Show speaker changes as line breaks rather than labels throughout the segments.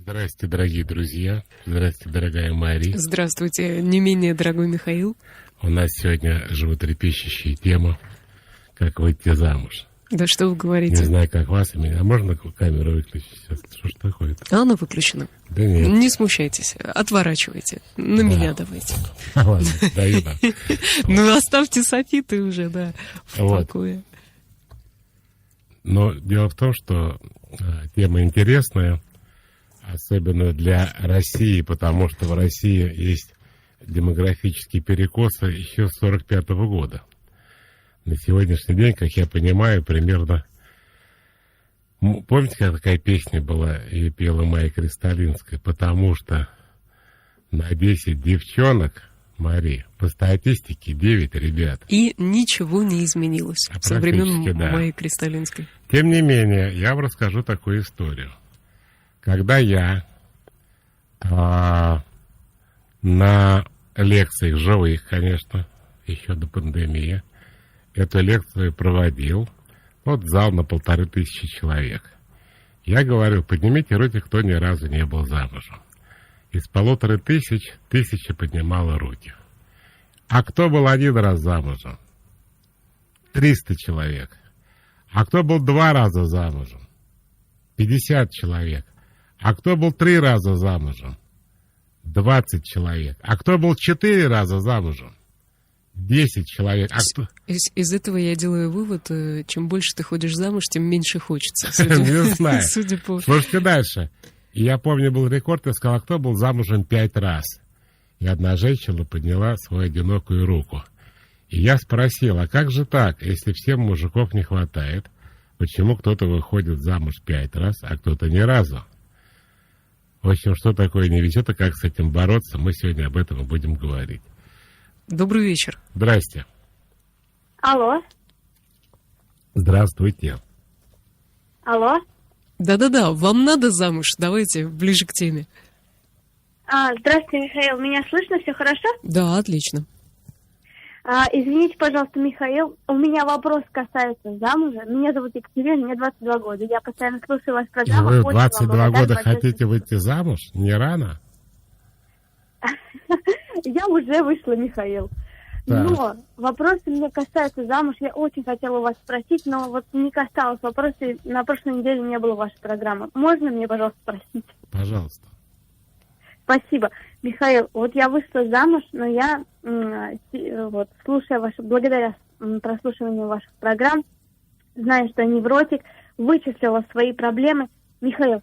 Здрасте, дорогие друзья. Здрасте, дорогая Мария.
Здравствуйте, не менее дорогой Михаил.
У нас сегодня животрепещущая тема «Как выйти замуж».
Да что вы говорите?
Не знаю, как вас и меня. А можно камеру выключить сейчас? Что ж такое-то?
Она выключена.
Да нет.
Не смущайтесь, отворачивайте. На меня давайте.
Ладно, даю, да.
Ну, оставьте софиты уже, да, в покое.
Но дело в том, что тема интересная, особенно для России, потому что в России есть демографические перекосы еще с 1945 года. На сегодняшний день, как я понимаю, примерно... Помните, какая такая песня была, ее пела Майя Кристалинская? Потому что на 10 девчонок, Мари, по статистике 9 ребят.
И ничего не изменилось со времен Майи Кристалинской.
Тем не менее, я вам расскажу такую историю. Когда я на лекциях живых, конечно, еще до пандемии, эту лекцию проводил, вот зал на 1500 человек. Я говорю, поднимите руки, кто ни разу не был замужем. Из 1500 1000 поднимало руки. А кто был один раз замужем? 300 человек. А кто был 2 раза замужем? 50 человек. А кто был 3 раза замужем? 20 человек. А кто был 4 раза замужем? 10 человек. А кто...
Из этого я делаю вывод, чем больше ты ходишь замуж, тем меньше хочется.
Не знаю.
Судя по...
Слушайте дальше. Я помню, был рекорд, я сказал, кто был замужем 5 раз. И одна женщина подняла свою одинокую руку. И я спросил, а как же так, если всем мужиков не хватает, почему кто-то выходит замуж 5 раз, а кто-то ни разу? В общем, что такое не везет, и как с этим бороться, мы сегодня об этом и будем говорить.
Добрый вечер.
Здрасте.
Алло.
Здравствуйте.
Алло.
Да-да-да, вам надо замуж, давайте ближе к теме.
Здравствуйте, Михаил, меня слышно, все хорошо?
Да, отлично.
Извините, пожалуйста, Михаил, у меня вопрос касается замужа. Меня зовут Екатерина, мне 22 года. Я постоянно слушаю вашу программу.
И вы в 22 года хотите выйти замуж? Не рано?
Я уже вышла, Михаил.
Так.
Но вопросы мне касаются замуж. Я очень хотела у вас спросить, но вот не касалось вопроса. На прошлой неделе не было вашей программы. Можно мне, пожалуйста, спросить?
Пожалуйста.
Спасибо. Михаил, вот я вышла замуж, но я, вот, благодаря прослушиванию ваших программ, знаю, что невротик, вычислила свои проблемы. Михаил,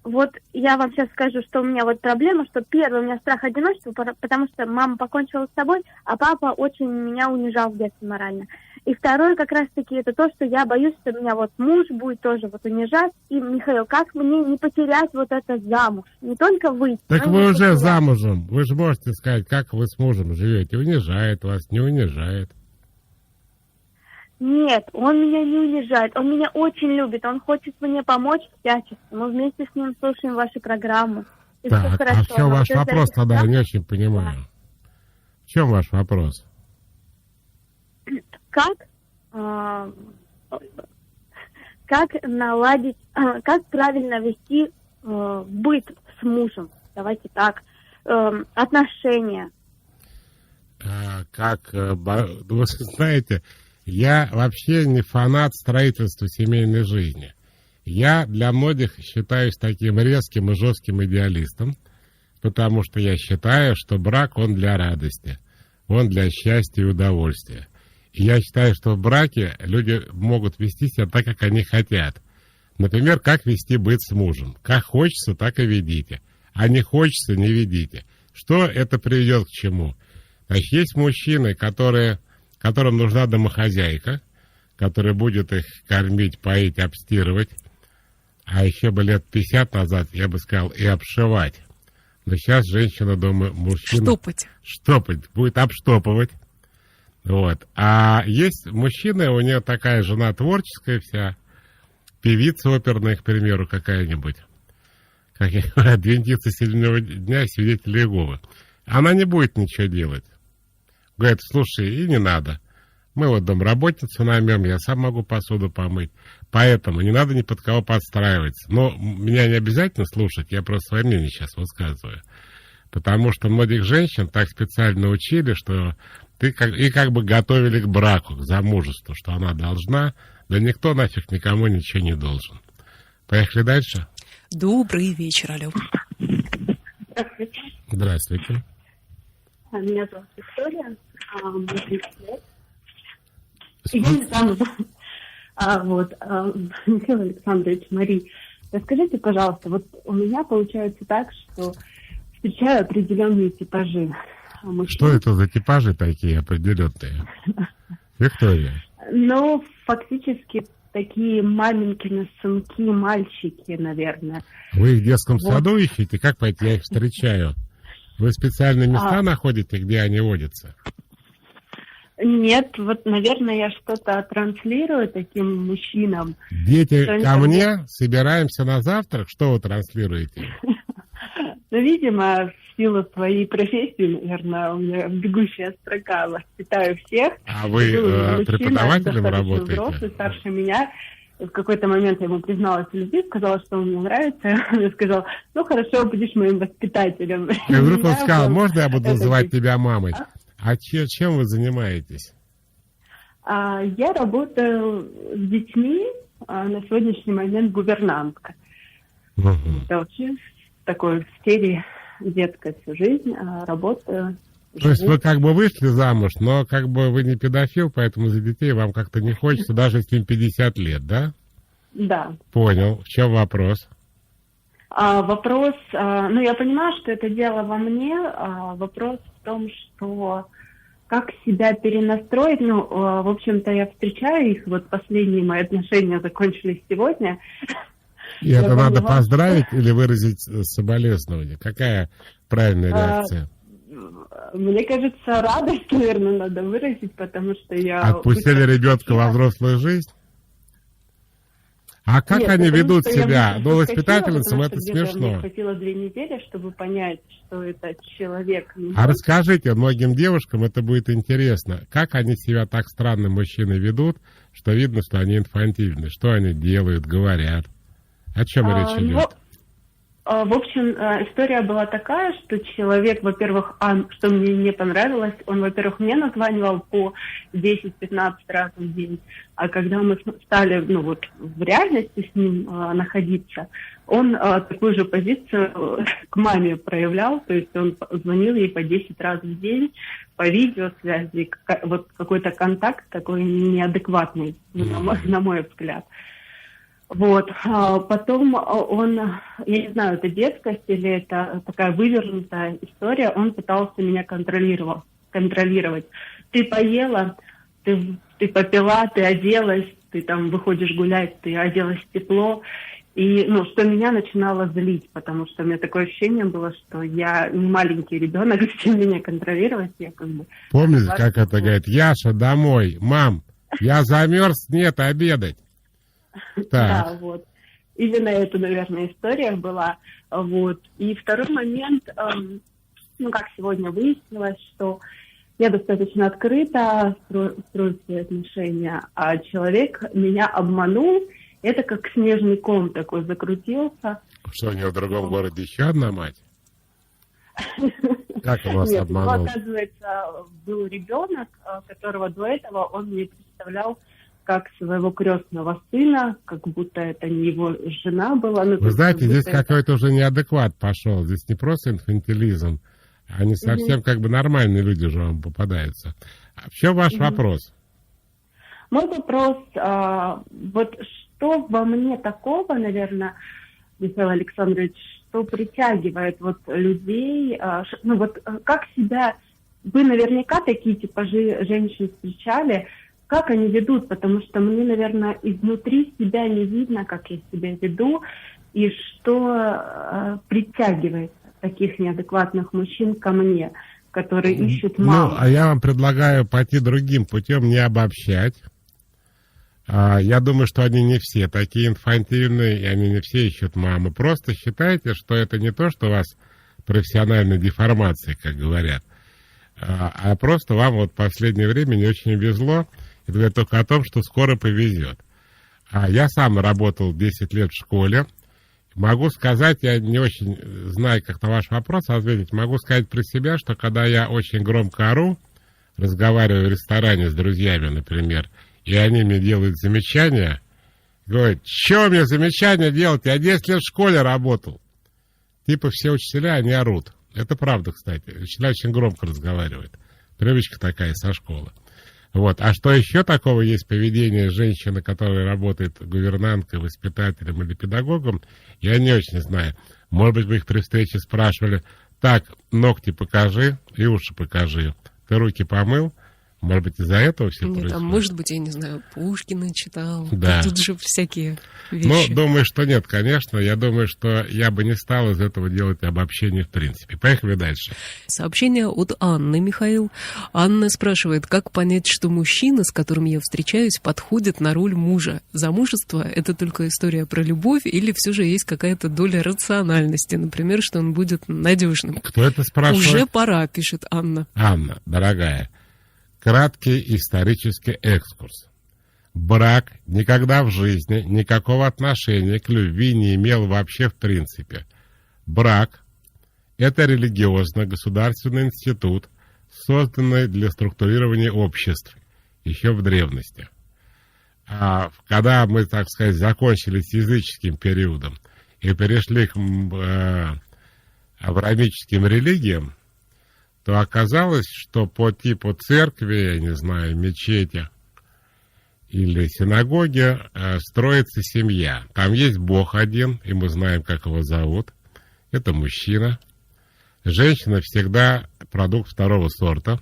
вот я вам сейчас скажу, что у меня вот проблема, что первый у меня страх одиночества, потому что мама покончила с собой, а папа очень меня унижал в детстве морально. И второе как раз-таки это то, что я боюсь, что меня вот муж будет тоже вот унижать. И, Михаил, как мне не потерять вот это замуж? Не только выйти.
Так вы уже замужем. Вы же можете сказать, как вы с мужем живете. Унижает вас, не унижает.
Нет, он меня не унижает. Он меня очень любит. Он хочет мне помочь всячески. Мы вместе с ним слушаем ваши программы. И
так,
все хорошо.
а в чем ваш вопрос тогда? Я не очень понимаю. Да. В чем ваш вопрос?
Как наладить, как правильно вести быт с мужем? Давайте так. Отношения.
Вы знаете, я вообще не фанат строительства семейной жизни. Я для многих считаюсь таким резким и жестким идеалистом, потому что я считаю, что брак, он для радости, он для счастья и удовольствия. И я считаю, что в браке люди могут вести себя так, как они хотят. Например, как вести быт с мужем. Как хочется, так и ведите. А не хочется, не ведите. Что это приведет к чему? Значит, есть мужчины, которым нужна домохозяйка, которая будет их кормить, поить, обстирывать. А еще бы лет 50 назад, я бы сказал, и обшивать. Но сейчас женщина дома, мужчина... Штопать. Будет обштопывать. Вот. А есть мужчины, у нее такая жена творческая вся, певица оперная, к примеру, какая-нибудь. Как я говорю, адвентисты седьмого дня, свидетели Иеговы. Она не будет ничего делать. Говорит, слушай, и не надо. Мы вот домработницу наймем, я сам могу посуду помыть. Поэтому не надо ни под кого подстраиваться. Но меня не обязательно слушать, я просто свое мнение сейчас высказываю. Потому что многих женщин так специально учили, что как бы готовили к браку, к замужеству, что она должна, да никто нафиг никому ничего не должен. Поехали дальше.
Добрый вечер, алло.
Здравствуйте.
Здравствуйте.
Меня зовут Виктория. Мне 30 лет. Я не замужем. Михаил Александрович, Мария, расскажите, пожалуйста, вот у меня получается так, что встречаю определенные типажи мужчин.
Что это за типажи такие определенные? Виктория.
Ну, фактически такие маменькины сынки, мальчики, наверное.
Вы их в детском саду ищете? Как пойти, я их встречаю? Вы специальные места находите, где они водятся?
Нет, вот, наверное, я что-то транслирую таким мужчинам.
Дети, ко мне, собираемся на завтрак, что вы транслируете?
Ну, видимо, в силу своей профессии, наверное, у меня бегущая строка, воспитаю всех.
А вы преподавателем работаете?
Взрослый, старше меня. В какой-то момент я ему призналась в любви, сказала, что он мне нравится. Он сказал, ну хорошо, будешь моим воспитателем.
И вдруг он сказал, можно я буду называть тебя мамой? А чем вы занимаетесь?
Я работаю с детьми, на сегодняшний момент гувернантка. Это вообще такой в сфере детской всю жизнь работаю.
То есть вы как бы вышли замуж, но как бы вы не педофил, поэтому за детей вам как-то не хочется, даже если им 50 лет, да?
Да.
Понял. В чем вопрос?
Вопрос, я понимаю, что это дело во мне. Вопрос в том, что как себя перенастроить. В общем-то, я встречаю их. Вот последние мои отношения закончились сегодня.
И это надо поздравить или выразить соболезнование? Какая правильная реакция?
Мне кажется, радость, наверное, надо выразить, потому что я...
Отпустили ребенка во взрослую жизнь? А как они ведут себя? Ну, воспитательницам это смешно.
Мне хватило 2 недели, чтобы понять, что это человек.
А расскажите, многим девушкам это будет интересно. Как они себя так странно мужчины ведут, что видно, что они инфантильны? Что они делают, говорят? О чем речь идет?
В общем, история была такая, что человек, во-первых, что мне не понравилось, он, во-первых, мне названивал по 10-15 раз в день, а когда мы стали, в реальности с ним находиться, он такую же позицию к маме проявлял, то есть он звонил ей по 10 раз в день, по видеосвязи, вот какой-то контакт такой неадекватный, на мой взгляд. Потом он, я не знаю, это детскость или это такая вывернутая история, он пытался меня контролировать. Ты поела, ты попила, ты оделась, ты там выходишь гулять, ты оделась тепло. И, что меня начинало злить, потому что у меня такое ощущение было, что я не маленький ребенок, зачем меня контролировать, я как бы...
Помните, как это говорит, Яша, домой, мам, я замерз, нет, обедать.
Да, Именно это, наверное, история была. И второй момент, как сегодня выяснилось, что я достаточно открыто строю свои отношения, а человек меня обманул. Это как снежный ком такой закрутился.
Что, у него в другом городе еще одна мать? Как он вас обманул?
Оказывается, был ребенок, которого до этого он мне представлял как своего крестного сына, как будто это не его жена была.
Вы знаете, здесь какой-то уже неадекват пошел. Здесь не просто инфантилизм, а не совсем как бы нормальные люди уже вам попадаются. А в чем ваш вопрос?
Мой вопрос, что во мне такого, наверное, Михаил Александрович, что притягивает людей, как себя... Вы наверняка такие типажи женщин встречали, как они ведут, потому что мне, наверное, изнутри себя не видно, как я себя веду, и что притягивает таких неадекватных мужчин ко мне, которые ищут маму.
А я вам предлагаю пойти другим путем, не обобщать. Я думаю, что они не все такие инфантильные, и они не все ищут маму. Просто считайте, что это не то, что у вас профессиональная деформация, как говорят, а просто вам в последнее время не очень везло. Это говорит только о том, что скоро повезет. А я сам работал 10 лет в школе. Могу сказать, я не очень знаю, как на ваш вопрос ответить, могу сказать про себя, что когда я очень громко ору, разговариваю в ресторане с друзьями, например, и они мне делают замечания, говорят, что мне замечания делать, я 10 лет в школе работал. Типа все учителя, они орут. Это правда, кстати. Учителя очень громко разговаривают. Привычка такая со школы. Вот. А что еще такого есть поведение женщины, которая работает гувернанткой, воспитателем или педагогом, я не очень знаю. Может быть, вы их при встрече спрашивали, так, ногти покажи и уши покажи. Ты руки помыл? Может быть, из-за этого все происходит?
Там, может быть, я не знаю, Пушкина читал.
Да.
Тут же всякие вещи.
Ну, думаю, что нет, конечно. Я думаю, что я бы не стал из этого делать обобщение в принципе. Поехали дальше.
Сообщение от Анны, Михаил. Анна спрашивает, как понять, что мужчина, с которым я встречаюсь, подходит на роль мужа? Замужество — это только история про любовь или все же есть какая-то доля рациональности? Например, что он будет надежным.
Кто это спрашивает?
Уже пора, пишет Анна.
Анна, дорогая. Краткий исторический экскурс. Брак никогда в жизни никакого отношения к любви не имел вообще в принципе. Брак – это религиозно-государственный институт, созданный для структурирования обществ еще в древности. А когда мы, так сказать, закончили с языческим периодом и перешли к авраамическим религиям, то оказалось, что по типу церкви, я не знаю, мечети или синагоги строится семья. Там есть Бог один, и мы знаем, как его зовут. Это мужчина. Женщина всегда продукт второго сорта.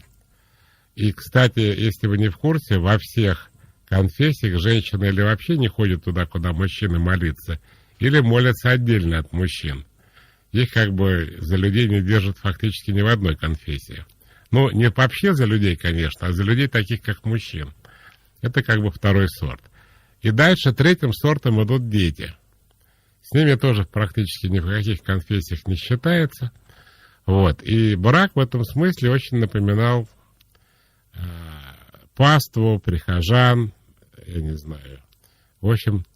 И, кстати, если вы не в курсе, во всех конфессиях женщины или вообще не ходят туда, куда мужчины молиться, или молятся отдельно от мужчин. Их как бы за людей не держат фактически ни в одной конфессии. Ну, не вообще за людей, конечно, а за людей таких, как мужчин. Это как бы второй сорт. И дальше третьим сортом идут дети. С ними тоже практически ни в каких конфессиях не считается. Вот. И брак в этом смысле очень напоминал паству, прихожан, я не знаю. В общем,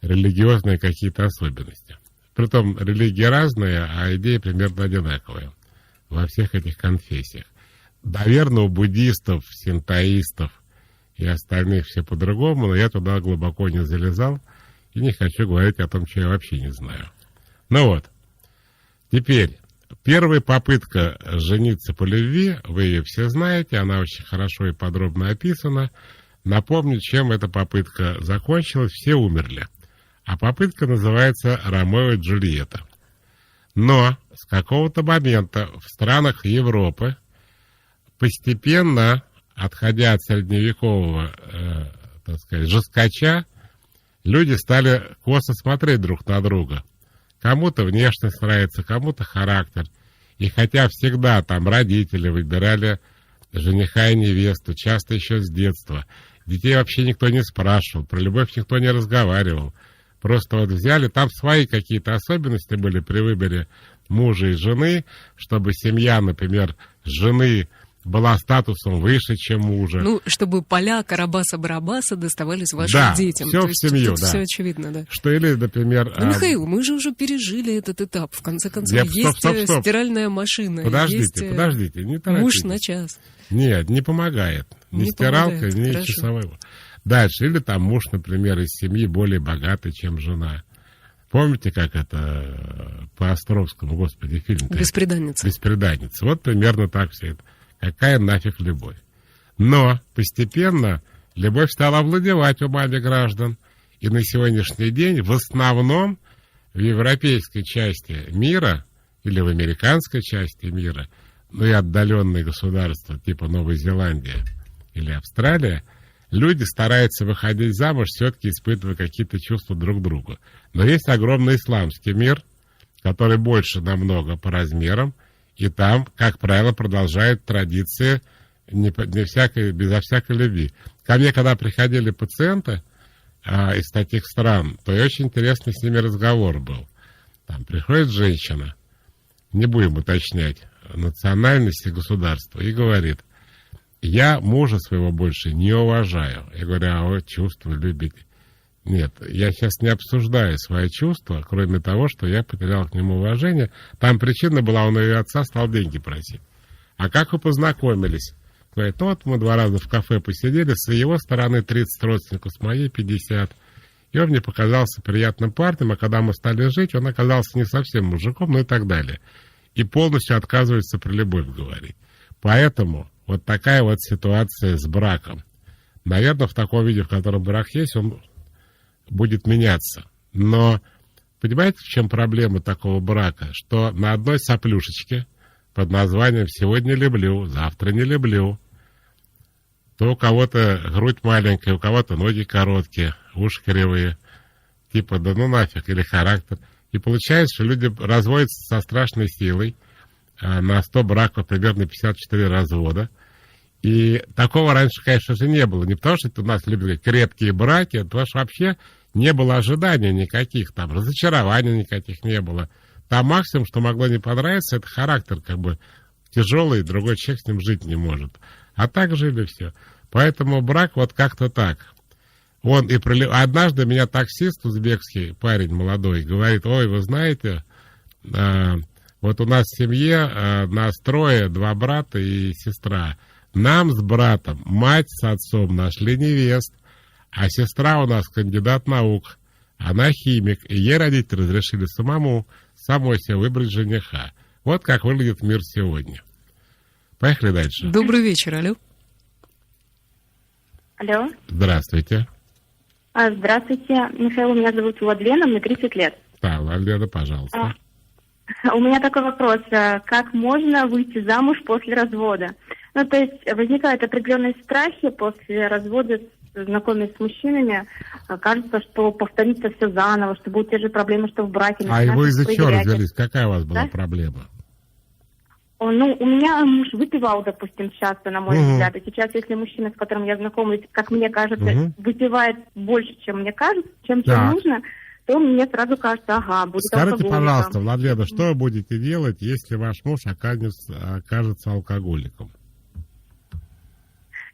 религиозные какие-то особенности. Притом религии разные, а идеи примерно одинаковые во всех этих конфессиях. Наверное, у буддистов, синтоистов и остальных все по-другому, но я туда глубоко не залезал и не хочу говорить о том, что я вообще не знаю. Ну вот, теперь, первая попытка жениться по любви, вы ее все знаете, она очень хорошо и подробно описана. Напомню, чем эта попытка закончилась, все умерли. А попытка называется «Ромео и Джульетта». Но с какого-то момента в странах Европы постепенно, отходя от средневекового, так сказать, жесткача, люди стали косо смотреть друг на друга. Кому-то внешность нравится, кому-то характер. И хотя всегда там родители выбирали жениха и невесту, часто еще с детства, детей вообще никто не спрашивал, про любовь никто не разговаривал. Просто вот взяли, там свои какие-то особенности были при выборе мужа и жены, чтобы семья, например, жены была статусом выше, чем мужа.
Ну, чтобы поля Карабаса-Барабаса доставались вашим детям.
Все в семью,
да. Все очевидно, да.
Что или, например...
Ну, Михаил, мы же уже пережили этот этап. В конце концов, есть стиральная машина.
Подождите, не торопитесь.
Муж на час.
Нет, не помогает. Ни стиралка, ни часовой. Дальше, или там муж, например, из семьи более богатый, чем жена. Помните, как это по Островскому, господи, фильм-то?
«Бесприданница».
«Бесприданница». Вот примерно так все это. Какая нафиг любовь? Но постепенно любовь стала овладевать умами граждан. И на сегодняшний день в основном в европейской части мира или в американской части мира, ну и отдаленные государства типа Новая Зеландия или Австралия, люди стараются выходить замуж, все-таки испытывая какие-то чувства друг к другу. Но есть огромный исламский мир, который больше намного по размерам, и там, как правило, продолжают традиции безо всякой любви. Ко мне, когда приходили пациенты из таких стран, то и очень интересный с ними разговор был. Там приходит женщина, не будем уточнять национальности государства, и говорит: я мужа своего больше не уважаю. Я говорю, а вы чувства любите? Нет, я сейчас не обсуждаю свои чувства, кроме того, что я потерял к нему уважение. Там причина была, он ее отца стал деньги просить. А как вы познакомились? Говорит, ну вот мы 2 раза в кафе посидели, с его стороны 30 родственников, с моей 50. И он мне показался приятным парнем, а когда мы стали жить, он оказался не совсем мужиком, ну и так далее. И полностью отказывается про любовь говорить. Поэтому вот такая вот ситуация с браком. Наверное, в таком виде, в котором брак есть, он будет меняться. Но понимаете, в чем проблема такого брака? Что на одной соплюшечке под названием «сегодня люблю, завтра не люблю». То у кого-то грудь маленькая, у кого-то ноги короткие, уши кривые. Типа, да ну нафиг, или характер. И получается, что люди разводятся со страшной силой. На 100 браков примерно 54 развода. И такого раньше, конечно же, не было. Не потому, что это у нас любят крепкие браки, а потому что вообще не было ожиданий никаких, там, разочарований никаких не было. Там максимум, что могло не понравиться, это характер как бы тяжелый, другой человек с ним жить не может. А так жили все. Поэтому брак вот как-то так. Однажды меня таксист узбекский, парень молодой, говорит, ой, вы знаете, вот у нас в семье нас 3, 2 брата и сестра. Нам с братом мать с отцом нашли невест, а сестра у нас кандидат наук, она химик, и ей родители разрешили самой себе выбрать жениха. Вот как выглядит мир сегодня. Поехали дальше.
Добрый вечер, алло.
Алло.
Здравствуйте.
Здравствуйте, Михаил, меня зовут Владлена, мне 30 лет.
Да, Владлена, пожалуйста.
У меня такой вопрос. Как можно выйти замуж после развода? Ну, то есть возникают определенные страхи после развода, знакомясь с мужчинами. Кажется, что повторится все заново, что будут те же проблемы, что в браке.
А его из-за чего развелись? Какая у вас была проблема?
Ну, у меня муж выпивал, допустим, часто, на мой взгляд. И сейчас, если мужчина, с которым я знакомлюсь, как мне кажется, выпивает больше, чем мне кажется, чем нужно, то мне сразу кажется, ага, будет
Скажите,
алкоголиком.
пожалуйста, Владлена, что вы будете делать, если ваш муж окажется алкоголиком?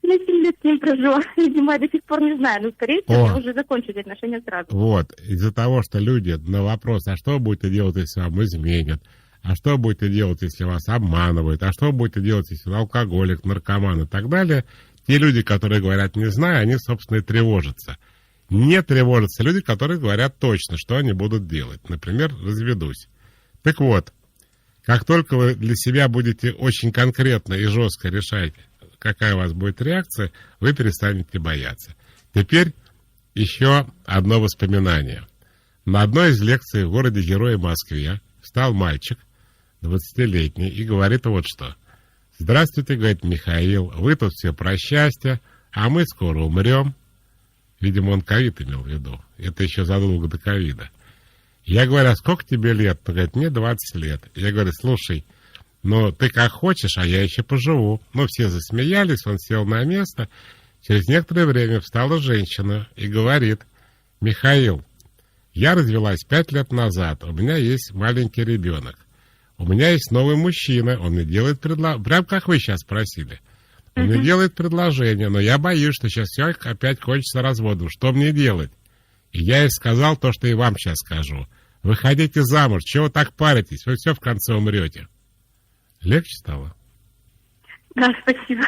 Я 7 лет с ним прожила, видимо, я до сих пор не знаю, но, скорее всего, я уже закончу эти отношения сразу.
Вот, из-за того, что люди на вопрос, а что вы будете делать, если вам изменят, а что вы будете делать, если вас обманывают, а что вы будете делать, если вы алкоголик, наркоман и так далее, те люди, которые говорят «не знаю», они, собственно, и тревожатся. Не тревожатся люди, которые говорят точно, что они будут делать. Например, разведусь. Так вот, как только вы для себя будете очень конкретно и жестко решать, какая у вас будет реакция, вы перестанете бояться. Теперь еще одно воспоминание. На одной из лекций в городе-герое Москве встал мальчик, 20-летний, и говорит вот что. «Здравствуйте, — говорит, — Михаил, вы тут все про счастье, а мы скоро умрем». Видимо, он ковид имел в виду. Это еще задолго до ковида. Я говорю, а сколько тебе лет? Он говорит, мне 20 лет. Я говорю, слушай, ну ты как хочешь, а я еще поживу. Ну, все засмеялись, он сел на место. Через некоторое время встала женщина и говорит, Михаил, я развелась 5 лет назад, у меня есть маленький ребенок. У меня есть новый мужчина, он мне делает предложение, прям как вы сейчас спросили. Он мне делает предложение, но я боюсь, что сейчас все опять кончится разводом. Что мне делать? И я ей сказал то, что и вам сейчас скажу. Выходите замуж, чего вы так паритесь? Вы все в конце умрете. Легче стало?
Да, спасибо.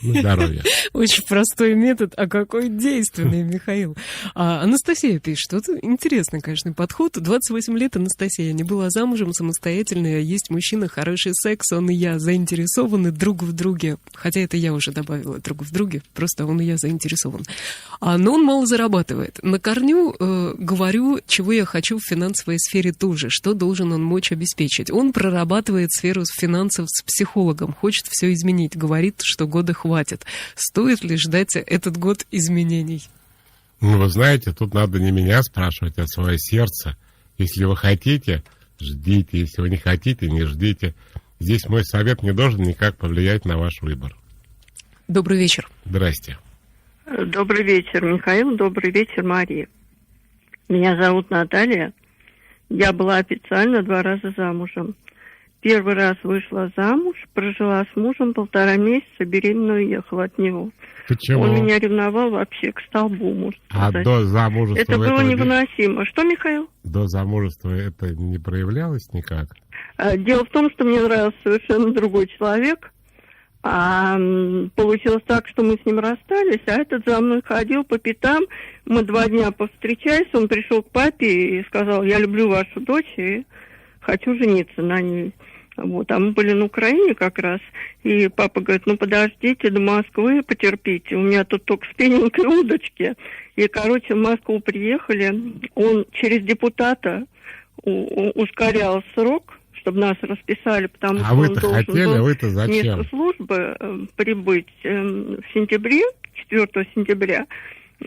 На здоровье.
Очень простой метод, а какой действенный, Михаил. Анастасия пишет, вот интересный, конечно, подход. 28 лет Анастасия не была замужем, самостоятельная, есть мужчина, хороший секс, он и я заинтересованы друг в друге. Хотя это я уже добавила друг в друге, просто он и я заинтересован. Но он мало зарабатывает. На корню говорю, чего я хочу в финансовой сфере тоже, что должен он мочь обеспечить. Он прорабатывает сферу финансов с психологом, хочет все изменить. Говорит, что года хватит. Стоит ли ждать этот год изменений?
Ну, вы знаете, тут надо не меня спрашивать, а свое сердце. Если вы хотите, ждите. Если вы не хотите, не ждите. Здесь мой совет не должен никак повлиять на ваш выбор.
Добрый вечер.
Здрасте.
Добрый вечер, Михаил. Добрый вечер, Мария. Меня зовут Наталья. Я была официально 2 раза замужем. Первый раз вышла замуж, прожила с мужем 1,5 месяца, беременную уехала от него.
Почему?
Он меня ревновал вообще к столбу, можно
А
сказать.
до замужества
Это было
этого
невыносимо. Что, Михаил?
До замужества это не проявлялось никак?
Дело в том, что мне нравился совершенно другой человек. Получилось так, что мы с ним расстались, а этот за мной ходил по пятам. Мы 2 дня повстречались, он пришел к папе и сказал: я люблю вашу дочь и хочу жениться на ней. Вот, а мы были на Украине как раз, и папа говорит: ну подождите до Москвы, потерпите, у меня тут только с пененькой удочки. И, короче, в Москву приехали, он через депутата ускорял срок, чтобы нас расписали, потому что
вы-то
он должен
хотели,
был
вы-то зачем?
вместо службы прибыть в сентябре, 4 сентября.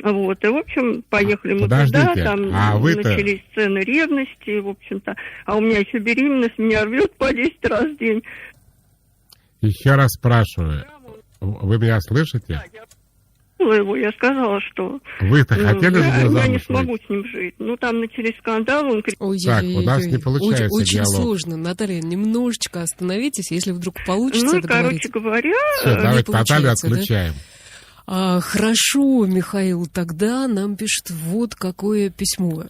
Вот, и, в общем, поехали мы туда, там начались сцены ревности, в общем-то. А у меня еще беременность, меня рвет по 10 раз в день.
Еще раз спрашиваю, вы меня слышите?
Я сказала, что
вы-то хотели же меня замуж?
Я не смогу с ним жить. Ну, там начались скандалы, он кричал.
Так, у нас не получается
очень
диалог.
сложно. Наталья, немножечко остановитесь, если вдруг получится
Ну,
договорить.
короче говоря...
Все, давайте Наталью отключаем.
Да? Хорошо, Михаил, тогда нам пишет вот какое письмо.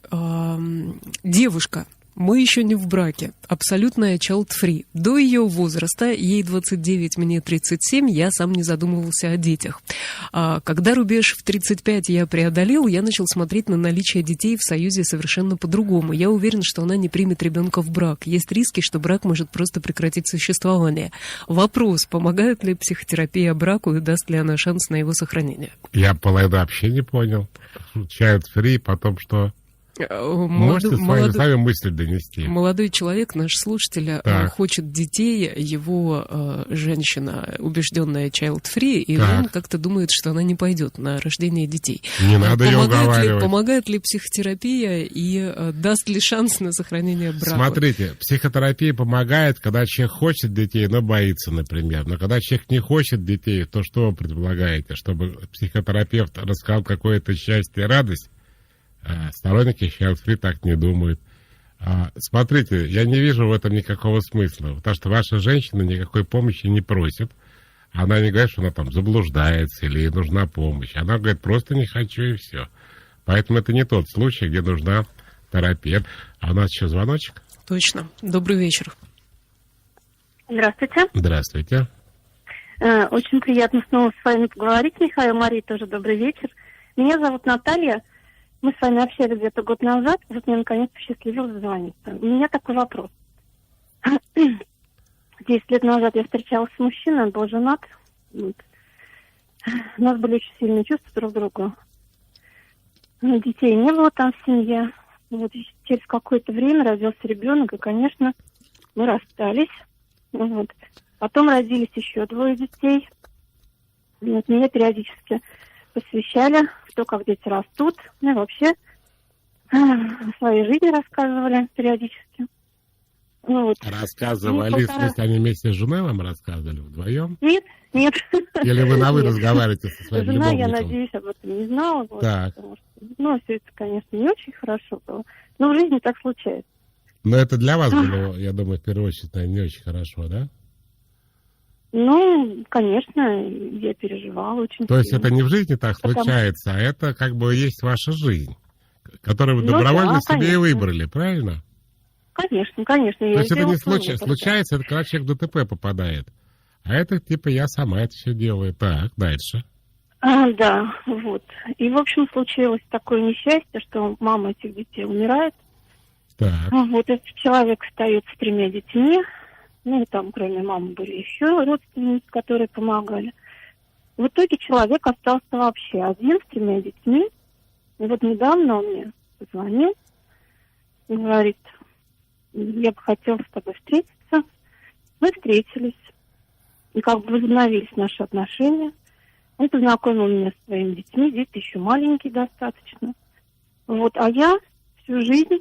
Девушка. Мы еще не в браке. Абсолютная child-free. До ее возраста, ей 29, мне 37, я сам не задумывался о детях. Когда рубеж в 35 я преодолел, я начал смотреть на наличие детей в союзе совершенно по-другому. Я уверен, что она не примет ребенка в брак. Есть риски, что брак может просто прекратить существование. Вопрос, помогает ли психотерапия браку и даст ли она шанс на его сохранение?
Я половину вообще не понял. Child-free, потом что... Можете сами мысли донести?
Молодой человек, наш слушатель, хочет детей, его женщина убежденная child-free, и он как-то думает, что она не пойдет на рождение детей.
Не надо ее уговаривать.
Помогает ли психотерапия и даст ли шанс на сохранение брака?
Смотрите, психотерапия помогает, когда человек хочет детей, но боится, например. Но когда человек не хочет детей, то что вы предполагаете? Чтобы психотерапевт рассказал какое-то счастье и радость? Сторонники child-free так не думают. Смотрите, я не вижу в этом никакого смысла, потому что ваша женщина никакой помощи не просит. Она не говорит, что она там заблуждается или ей нужна помощь. Она говорит, просто не хочу и все. Поэтому это не тот случай, где нужна терапия. А у нас еще звоночек?
Точно. Добрый вечер.
Здравствуйте.
Здравствуйте.
Очень приятно снова с вами поговорить, Михаил, Мария, тоже добрый вечер. Меня зовут Наталья. Мы с вами общались где-то год назад, вот мне наконец посчастливилось дозвониться. У меня такой вопрос. 10 лет назад я встречалась с мужчиной, он был женат. Вот. У нас были очень сильные чувства друг к другу. Детей не было там в семье. Вот. Через какое-то время родился ребенок, и, конечно, мы расстались. Вот. Потом родились еще 2 детей. Вот. Меня периодически посвящали в то, как дети растут. Ну и вообще о своей жизни рассказывали периодически. Вот.
Рассказывали, в смысле, они вместе с женой вам рассказывали вдвоем?
Нет.
Или вы на «вы» разговариваете со своим
Жена,
любовником?
я надеюсь, об этом не знала. Вот,
так.
Потому что, все это, конечно, не очень хорошо было. Но в жизни так случается.
Но это для вас было, я думаю, в первую очередь, не очень хорошо, да?
Ну, конечно, я переживала очень сильно.
То есть это не в жизни так случается, а это как бы есть ваша жизнь, которую вы добровольно себе и выбрали, правильно?
Конечно.
То есть это не случается, это когда человек в ДТП попадает. А это типа я сама это все делаю. Так, дальше.
Да, вот. И, в общем, случилось такое несчастье, что мама этих детей умирает.
Так.
Вот этот человек остается с 3 детьми. Ну, и там, кроме мамы, были еще родственники, которые помогали. В итоге человек остался вообще один с 3 детьми. И вот недавно он мне позвонил и говорит, я бы хотел с тобой встретиться. Мы встретились. И как бы возобновились наши отношения. Он познакомил меня с своими детьми. Дети еще маленькие достаточно. Вот. А я всю жизнь,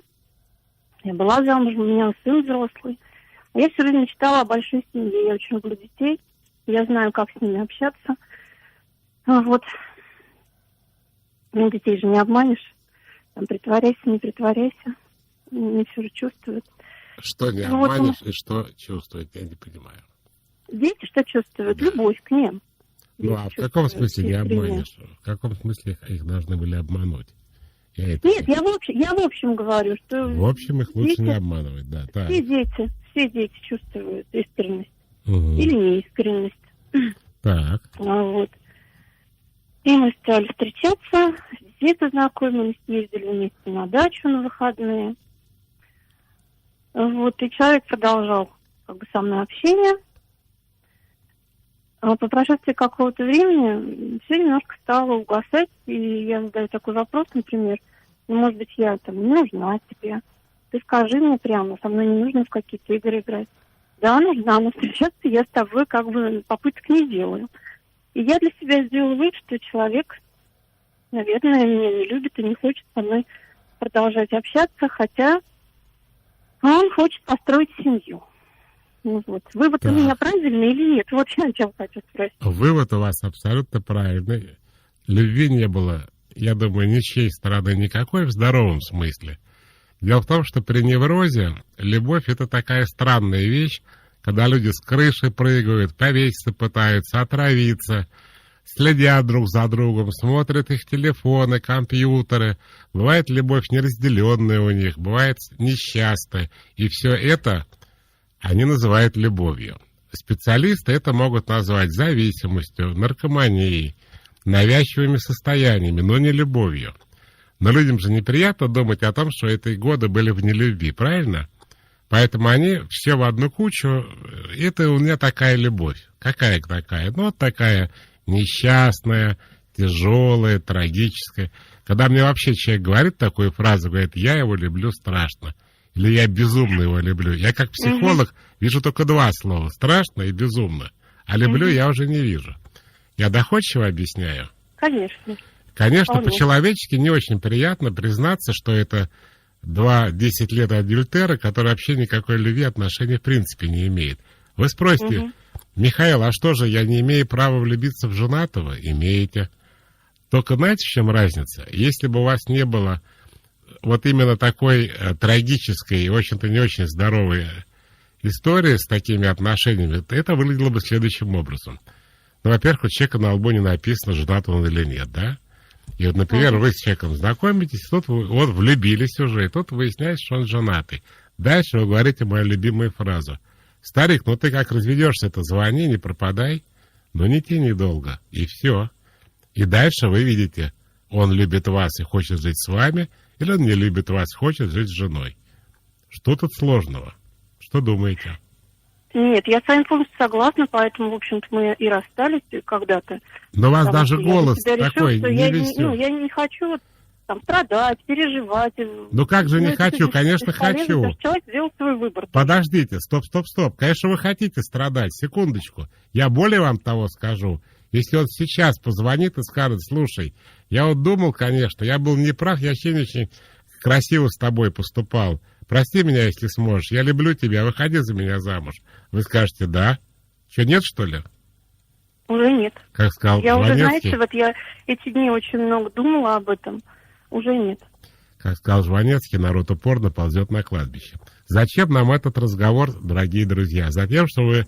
я была замужем, у меня сын взрослый. А я всю жизнь мечтала о большой семье. Я очень люблю детей. Я знаю, как с ними общаться. Вот. Ну, детей же не обманешь. Там притворяйся, не притворяйся. Они все же чувствуют.
Что не
Ну, вот
обманешь и что чувствует, я не понимаю.
Дети что чувствуют?
Да.
Любовь к ним.
Ну, а в каком смысле не обманешь? В каком смысле их должны были обмануть?
Нет, я в общем говорю, что...
В общем, их лучше
дети,
не обманывать, да. Так.
все дети чувствуют искренность
Угу.
или неискренность.
Так.
Вот. И мы стали встречаться, где-то знакомились, ездили вместе на дачу на выходные. Вот, и человек продолжал как бы со мной общение. А по прошествии какого-то времени все немножко стало угасать, и я задаю такой вопрос, например, ну, может быть, я там не нужна тебе. Ты скажи мне прямо, со мной не нужно в какие-то игры играть. Да, нужна, но встречаться я с тобой как бы попыток не делаю. И я для себя сделала вывод, что человек, наверное, меня не любит и не хочет со мной продолжать общаться, хотя он хочет построить семью. Ну, вот. Вывод у меня правильный или нет? Вот я о чем хочу спросить.
Вывод у вас абсолютно правильный. Любви не было, я думаю, ни с чьей стороны никакой в здоровом смысле. Дело в том, что при неврозе любовь — это такая странная вещь, когда люди с крыши прыгают, повеситься пытаются, отравиться, следят друг за другом, смотрят их телефоны, компьютеры. Бывает любовь неразделенная у них, бывает несчастная. И все это они называют любовью. Специалисты это могут назвать зависимостью, наркоманией, навязчивыми состояниями, но не любовью. Но людям же неприятно думать о том, что эти годы были в нелюбви, правильно? Поэтому они все в одну кучу. Это у меня такая любовь. Какая такая? Ну, вот такая несчастная, тяжелая, трагическая. Когда мне вообще человек говорит такую фразу, говорит, я его люблю страшно. Или я безумно его люблю. Я как психолог вижу только два слова. Страшно и безумно. А люблю я уже не вижу. Я доходчиво объясняю?
Конечно.
Конечно, по-человечески не очень приятно признаться, что это 10 лет адюльтера, который вообще никакой любви, отношений в принципе не имеет. Вы спросите, Михаил, а что же, я не имею права влюбиться в женатого? Имеете. Только знаете, в чем разница? Если бы у вас не было вот именно такой трагической и, в общем-то, не очень здоровой истории с такими отношениями, это выглядело бы следующим образом. Ну, во-первых, у человека на лбу не написано, женат он или нет, да? И вот, например, вы с человеком знакомитесь, тут вы вот влюбились уже, и тут выясняется, что он женатый. Дальше вы говорите мою любимую фразу. Старик, ну ты как разведешься-то, звони, не пропадай. Ну не тяни долго, и все. И дальше вы видите, он любит вас и хочет жить с вами, или он не любит вас, хочет жить с женой. Что тут сложного? Что думаете?
Нет, я с вами полностью согласна, поэтому, в общем-то, мы и расстались когда-то.
Но у вас даже голос такой
невеселый. Я не хочу там страдать, переживать.
Ну как же не хочу? Конечно, хочу.
Человек сделал свой выбор.
Подождите, стоп. Конечно, вы хотите страдать. Секундочку. Я более вам того скажу. Если он сейчас позвонит и скажет, слушай, я вот думал, конечно, я был неправ, я вообще не очень красиво с тобой поступал. Прости меня, если сможешь. Я люблю тебя, выходи за меня замуж. Вы скажете, да? Что, нет, что ли?
Уже нет.
Как сказал
я
Жванецкий.
Уже, знаете, вот я эти дни очень много думала об этом. Уже нет.
Как сказал Жванецкий, народ упорно ползет на кладбище. Зачем нам этот разговор, дорогие друзья? Затем, что вы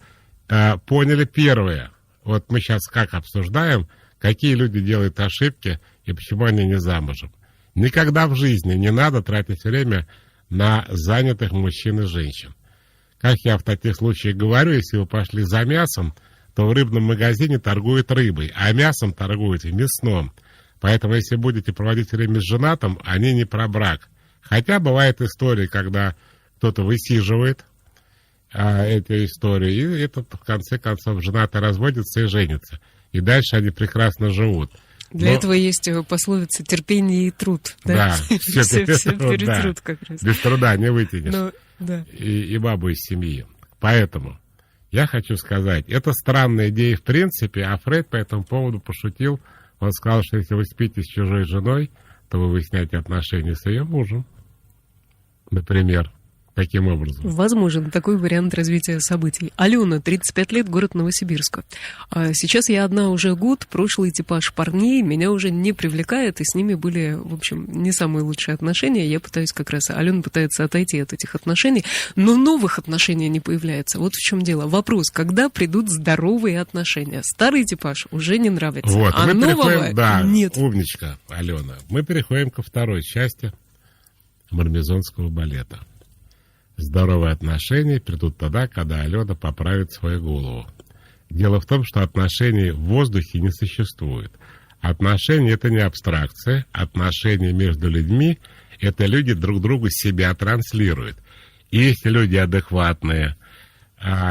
поняли первое. Вот мы сейчас как обсуждаем, какие люди делают ошибки и почему они не замужем. Никогда в жизни не надо тратить время на занятых мужчин и женщин. Как я в таких случаях говорю, если вы пошли за мясом, то в рыбном магазине торгуют рыбой, а мясом торгуют в мясном. Поэтому, если будете проводить время с женатым, они не про брак. Хотя бывают истории, когда кто-то высиживает эту историю, и это, в конце концов, женатый разводится и женится. И дальше они прекрасно живут.
Для этого есть пословица «терпение и труд». Да, все перетрут как раз.
Без труда не вытянешь.
Да.
И бабу из семьи. Поэтому я хочу сказать, это странная идея в принципе, а Фрейд по этому поводу пошутил. Он сказал, что если вы спите с чужой женой, то вы выясняете отношения с ее мужем. Например. Каким образом?
Возможен такой вариант развития событий. Алена, 35 лет, город Новосибирска. Сейчас я одна уже год, прошлый типаж парней меня уже не привлекает, и с ними были, в общем, не самые лучшие отношения. Я пытаюсь как раз, Алена пытается отойти от этих отношений, но новых отношений не появляется. Вот в чем дело. Вопрос, когда придут здоровые отношения? Старый типаж уже не нравится,
вот,
а
мы
нового
переходим, да,
нет.
Умничка, Алена. Мы переходим ко второй части Мармезонского балета. Здоровые отношения придут тогда, когда Алена поправит свою голову. Дело в том, что отношений в воздухе не существует. Отношения — это не абстракция. Отношения между людьми — это люди друг другу себя транслируют. И если люди адекватные,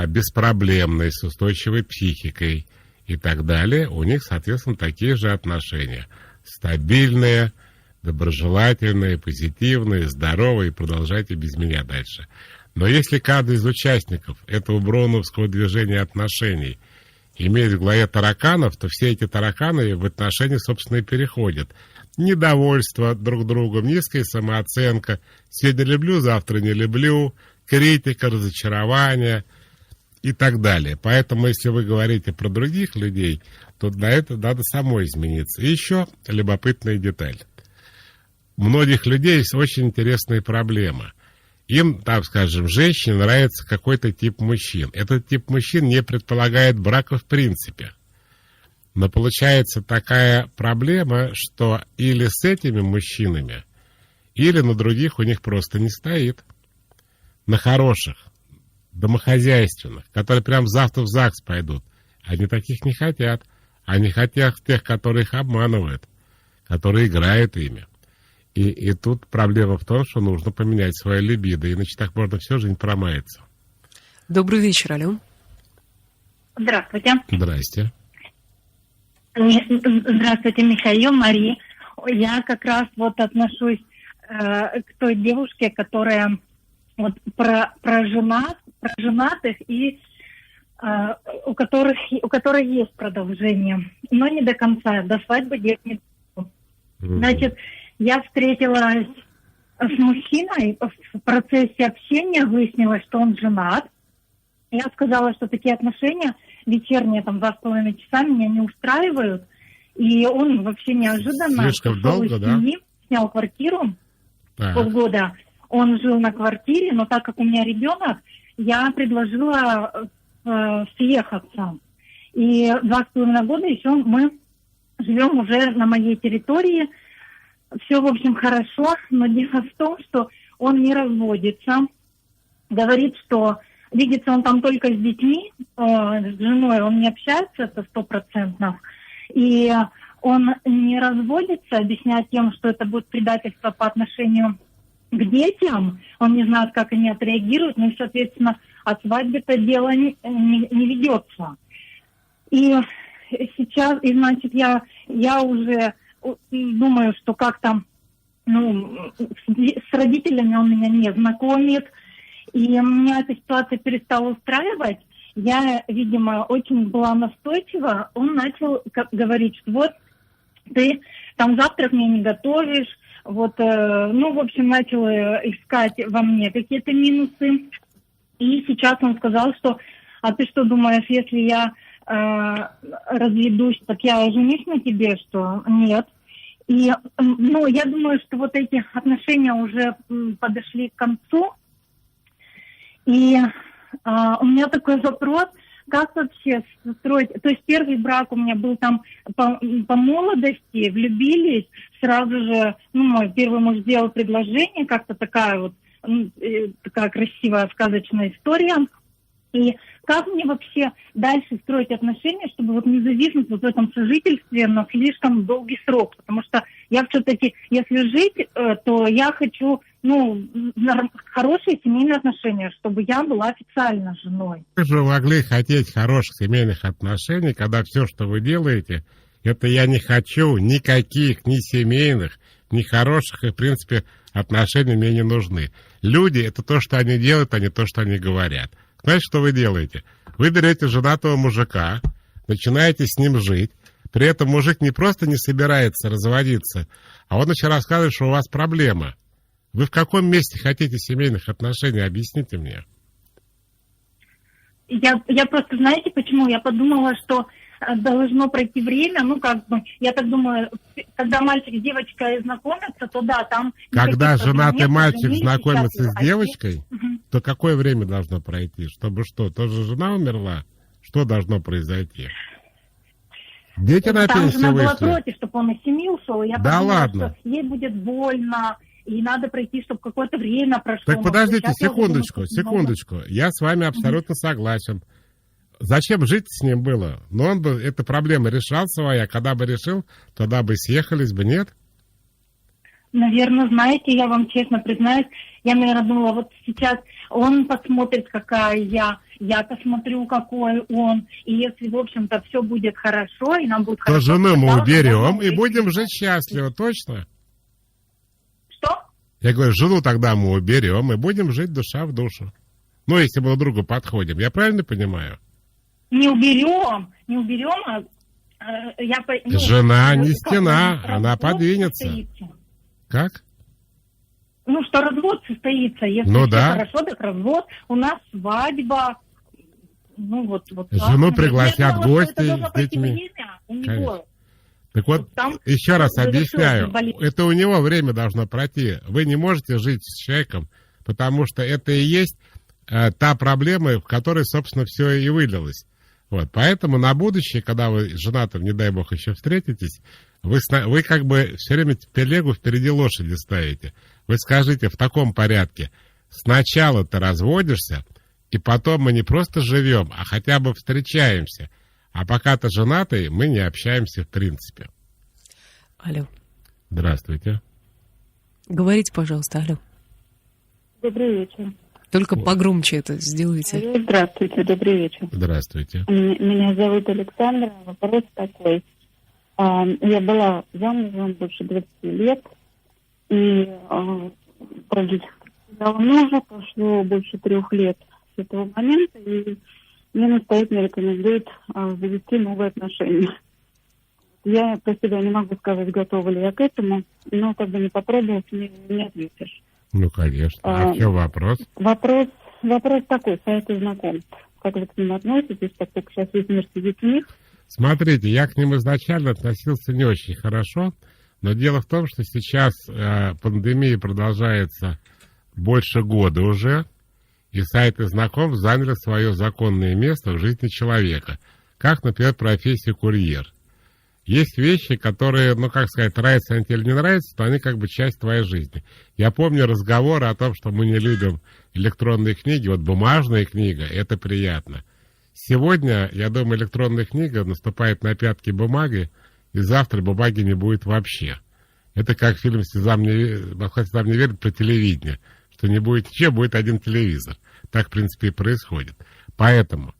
беспроблемные, с устойчивой психикой и так далее, у них, соответственно, такие же отношения. Стабильные, доброжелательные, позитивные, здоровые, продолжайте без меня дальше. Но если каждый из участников этого броуновского движения отношений имеет в голове тараканов, то все эти тараканы в отношения, собственно, и переходят. Недовольство друг другом, низкая самооценка, сегодня люблю, завтра не люблю, критика, разочарование и так далее. Поэтому, если вы говорите про других людей, то для этого надо самой измениться. И еще любопытная деталь. У многих людей есть очень интересная проблема. Им, так скажем, женщине нравится какой-то тип мужчин. Этот тип мужчин не предполагает брака в принципе. Но получается такая проблема, что или с этими мужчинами, или на других у них просто не стоит. На хороших, домохозяйственных, которые прям завтра в ЗАГС пойдут. Они таких не хотят. Они хотят тех, которые их обманывают, которые играют ими. И тут проблема в том, что нужно поменять свою либидо, иначе так можно всю жизнь промаяться.
Добрый вечер, Алена.
Здравствуйте.
Здрасте.
Здравствуйте, Михаил, Мария. Я как раз вот отношусь к той девушке, которая вот про женатых и у которой есть продолжение, но не до конца, до свадьбы делать не буду. Значит, я встретилась с мужчиной, в процессе общения выяснилось, что он женат. Я сказала, что такие отношения вечерние, там, 2,5 часа меня не устраивают. И он вообще неожиданно
слишком долго, да?
Снял квартиру, полгода. Он жил на квартире, но так как у меня ребенок, я предложила съехаться. И 2,5 года еще мы живем уже на моей территории. Все, в общем, хорошо, но дело в том, что он не разводится. Говорит, что видится он там только с детьми, с женой он не общается, это 100%. И он не разводится, объясняя тем, что это будет предательство по отношению к детям. Он не знает, как они отреагируют, но, соответственно, от свадьбы-то дело не ведется. И сейчас, и, значит, я уже думаю, что как-то, с родителями он меня не знакомит, и меня эта ситуация перестала устраивать. Я, видимо, очень была настойчива. Он начал говорить, что вот ты там завтрак мне не готовишь, вот, в общем, начал искать во мне какие-то минусы. И сейчас он сказал, что, а ты что думаешь, если я разведусь, так я женюсь на тебе, что нет. И, я думаю, что вот эти отношения уже подошли к концу. И у меня такой вопрос, как вообще строить... То есть первый брак у меня был там по молодости, влюбились, сразу же, мой первый муж сделал предложение, как-то такая вот, такая красивая сказочная история. И как мне вообще дальше строить отношения, чтобы вот не зависнуть вот в этом сожительстве на слишком долгий срок? Потому что я все-таки, если жить, то я хочу, хорошие семейные отношения, чтобы я была официально женой.
Вы же могли хотеть хороших семейных отношений, когда все, что вы делаете, это я не хочу никаких, ни семейных, ни хороших, и, в принципе, отношений мне не нужны. Люди — это то, что они делают, а не то, что они говорят. Знаете, что вы делаете? Вы берете женатого мужика, начинаете с ним жить, при этом мужик не просто не собирается разводиться, а он начинает рассказывать, что у вас проблема. Вы в каком месте хотите семейных отношений? Объясните мне.
Я просто, знаете почему? Я подумала, что должно пройти время, я так думаю, когда мальчик с девочкой знакомятся, то да, там...
Когда женатый мальчик знакомится с девочкой, то какое время должно пройти? Чтобы что, тоже жена умерла? Что должно произойти? Дети на пенсию вышли.
Жена была против, чтобы он из семьи ушел. Я подумала,
ладно.
Что ей будет больно, и надо пройти, чтобы какое-то время прошло.
Так подождите, секундочку. Я с вами абсолютно согласен. Зачем жить с ним было? Но он бы эту проблему решал своя. Когда бы решил, тогда бы съехались бы, нет?
Наверное, знаете, я вам честно признаюсь, я, наверное, думала, вот сейчас он посмотрит, какая я посмотрю, какой он, и если, в общем-то, все будет хорошо, и нам будет хорошо...
То жену мы уберем и будем жить счастливо, точно?
Что?
Я говорю, жену тогда мы уберем и будем жить душа в душу. Ну, если мы друг другу подходим. Я правильно понимаю?
Не уберем,
жена не стена, она подвинется.
Состоится.
Как?
Что развод состоится, если все хорошо, так развод, у нас свадьба,
жену пригласят в гости с детьми. Так вот, еще раз объясняю, это у него время должно пройти. Вы не можете жить с человеком, потому что это и есть та проблема, в которой, собственно, все и вылилось. Вот, поэтому на будущее, когда вы с женатым, не дай бог, еще встретитесь, вы как бы все время телегу впереди лошади ставите. Вы скажите в таком порядке: сначала ты разводишься, и потом мы не просто живем, а хотя бы встречаемся. А пока ты женатый, мы не общаемся в принципе.
Алло.
Здравствуйте.
Говорите, пожалуйста, алло.
Добрый вечер.
Только погромче это сделайте.
Здравствуйте, добрый вечер.
Здравствуйте.
Меня зовут Александра. Вопрос такой. Я была замужем больше 20 лет, и продала мужа, прошло больше 3 лет с этого момента, и мне настоятельно рекомендуют завести новые отношения. Я про себя не могу сказать, готова ли я к этому, но как бы не попробовав, не ответишь.
Ну, конечно. А в чем вопрос?
Вопрос такой, сайты знакомств. Как вы к ним относитесь, так как сейчас весь мир сидит в них?
Смотрите, я к ним изначально относился не очень хорошо, но дело в том, что сейчас пандемия продолжается больше года уже, и сайты знакомств заняли свое законное место в жизни человека, как, например, профессия курьер. Есть вещи, которые, нравятся они тебе или не нравятся, то они как бы часть твоей жизни. Я помню разговоры о том, что мы не любим электронные книги. Вот бумажная книга, это приятно. Сегодня, я думаю, электронная книга наступает на пятки бумаги, и завтра бумаги не будет вообще. Это как фильм «Слезам не верит» про телевидение, что не будет ничего, будет один телевизор. Так, в принципе, и происходит. Поэтому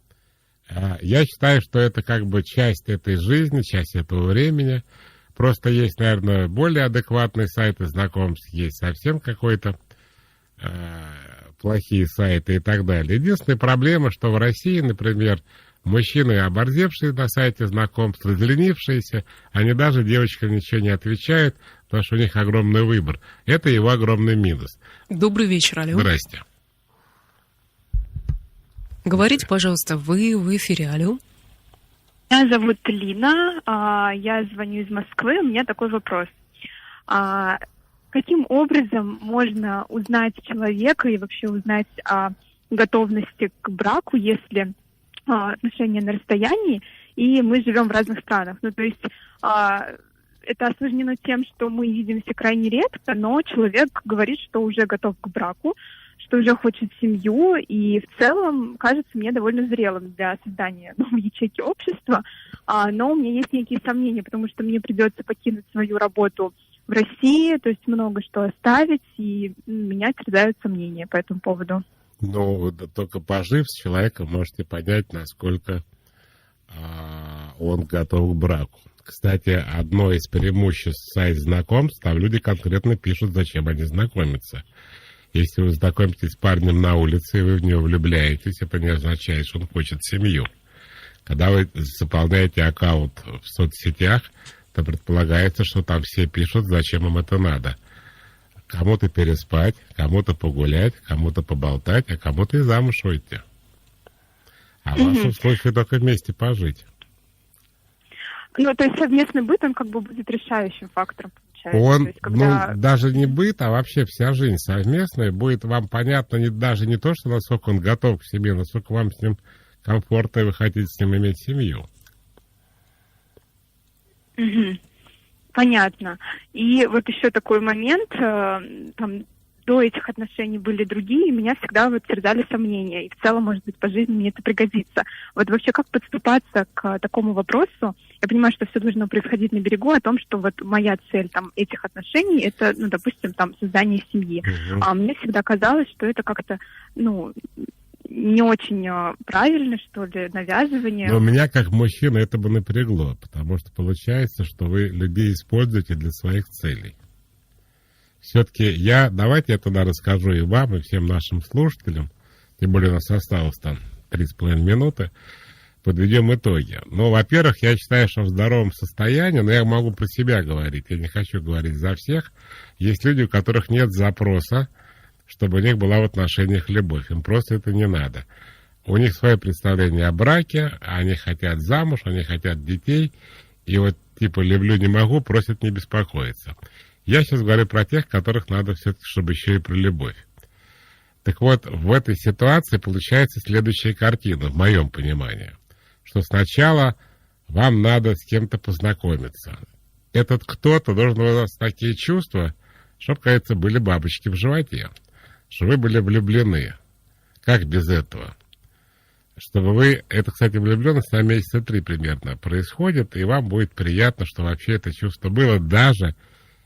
я считаю, что это как бы часть этой жизни, часть этого времени. Просто есть, наверное, более адекватные сайты знакомств, есть совсем какой-то плохие сайты и так далее. Единственная проблема, что в России, например, мужчины, оборзевшие на сайте знакомств, разленившиеся, они даже девочкам ничего не отвечают, потому что у них огромный выбор. Это его огромный минус.
Добрый вечер, алло.
Здрасте.
Говорите, пожалуйста, вы в эфире, алло.
Меня зовут Лина, я звоню из Москвы, у меня такой вопрос. Каким образом можно узнать человека и вообще узнать о готовности к браку, если отношения на расстоянии, и мы живем в разных странах? То есть это осложнено тем, что мы видимся крайне редко, но человек говорит, что уже готов к браку, что уже хочет семью, и в целом кажется мне довольно зрелым для создания новой ячейки общества, но у меня есть некие сомнения, потому что мне придется покинуть свою работу в России, то есть много что оставить, и меня терзают сомнения по этому поводу.
Только пожив с человеком, можете понять, насколько он готов к браку. Кстати, одно из преимуществ сайта знакомств, там люди конкретно пишут, зачем они знакомятся. Если вы знакомитесь с парнем на улице, и вы в него влюбляетесь, это не означает, что он хочет семью. Когда вы заполняете аккаунт в соцсетях, то предполагается, что там все пишут, зачем им это надо. кому-то переспать, кому-то погулять, кому-то поболтать, а кому-то и замуж выйти. А в вашем случае только вместе пожить.
Ну, то есть совместный быт, он как бы будет решающим фактором, получается.
Он,
То есть, когда...
даже не быт, а вообще вся жизнь совместная, будет вам понятно даже не то, что насколько он готов к себе, насколько вам с ним комфортно, и вы хотите с ним иметь семью.
Понятно. И вот еще такой момент, там, до этих отношений были другие, и меня всегда вот терзали сомнения. И в целом, может быть, по жизни мне это пригодится. Вот вообще как подступаться к такому вопросу? Я понимаю, что все должно происходить на берегу, о том, что вот моя цель там этих отношений, это, ну, допустим, там, создание семьи. А мне всегда казалось, что это как-то, ну, не очень правильно, что ли, навязывание.
Но меня, как мужчина, это бы напрягло, потому что получается, что вы людей используете для своих целей. Все-таки давайте я тогда расскажу и вам, и всем нашим слушателям, тем более у нас осталось там 3,5 минуты, подведем итоги. Ну, во-первых, я считаю, что в здоровом состоянии, но я могу про себя говорить, я не хочу говорить за всех, есть люди, у которых нет запроса, чтобы у них была в отношениях любовь. Им просто это не надо. У них свое представление о браке, они хотят замуж, они хотят детей, и вот типа «люблю, не могу», просят не беспокоиться. Я сейчас говорю про тех, которых надо все-таки, чтобы еще и про любовь. Так вот, в этой ситуации получается следующая картина, в моем понимании, что сначала вам надо с кем-то познакомиться. Этот кто-то должен у вас такие чувства, чтобы, кажется, были бабочки в животе, что вы были влюблены. Как без этого? Чтобы вы, это, кстати, влюбленность на месяца 3 примерно происходит, и вам будет приятно, что вообще это чувство было, даже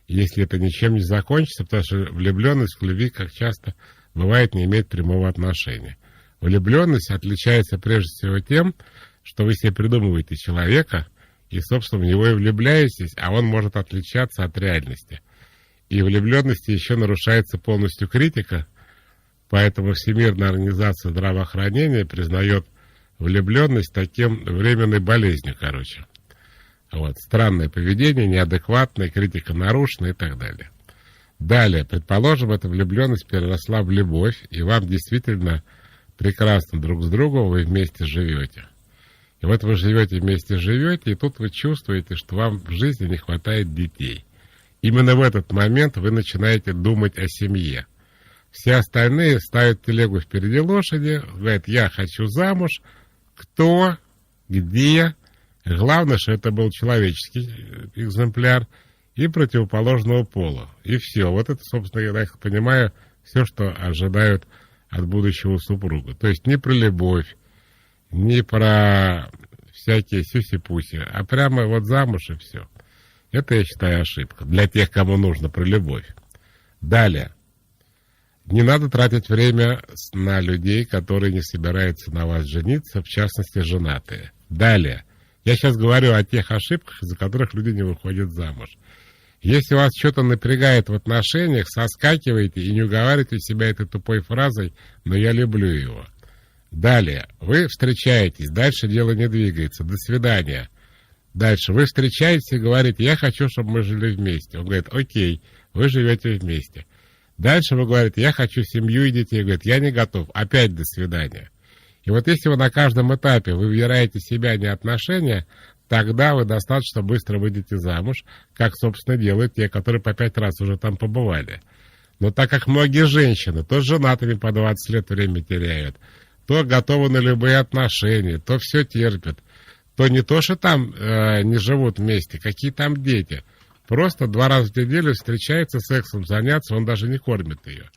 если это ничем не закончится, потому что влюбленность к любви, как часто бывает, не имеет прямого отношения. Влюбленность отличается прежде всего тем, что вы себе придумываете человека, и, собственно, в него и влюбляетесь, а он может отличаться от реальности. И в влюбленности еще нарушается полностью критика, поэтому Всемирная организация здравоохранения признает влюбленность таким временной болезнью, короче. Вот, странное поведение, неадекватное, критика нарушена и так далее. Далее, предположим, эта влюбленность переросла в любовь, и вам действительно прекрасно друг с другом, вы вместе живете. И вот вы вместе живете, и тут вы чувствуете, что вам в жизни не хватает детей. Именно в этот момент вы начинаете думать о семье. Все остальные ставят телегу впереди лошади, говорят, я хочу замуж, кто, где. Главное, что это был человеческий экземпляр и противоположного пола. И все. Вот это, собственно, я так понимаю, все, что ожидают от будущего супруга. То есть не про любовь, не про всякие сюси-пуси, а прямо вот замуж и все. Это, я считаю, ошибка. Для тех, кому нужно про любовь. Далее. Не надо тратить время на людей, которые не собираются на вас жениться, в частности, женатые. Далее. Я сейчас говорю о тех ошибках, из-за которых люди не выходят замуж. Если вас что-то напрягает в отношениях, соскакивайте и не уговаривайте себя этой тупой фразой «но я люблю его». Далее. Вы встречаетесь, дальше дело не двигается. До свидания. Дальше. Вы встречаетесь и говорите «я хочу, чтобы мы жили вместе». Он говорит «окей, вы живете вместе». Дальше вы говорите «я хочу семью и детей». Он говорит «я не готов». Опять до свидания. И вот если вы на каждом этапе выбираете себя, не отношения, тогда вы достаточно быстро выйдете замуж, как, собственно, делают те, которые по 5 раз уже там побывали. Но так как многие женщины то с женатыми по 20 лет время теряют, то готовы на любые отношения, то все терпят, то не то, что там не живут вместе, какие там дети. Просто 2 раза в неделю встречаются, сексом заняться, он даже не кормит ее.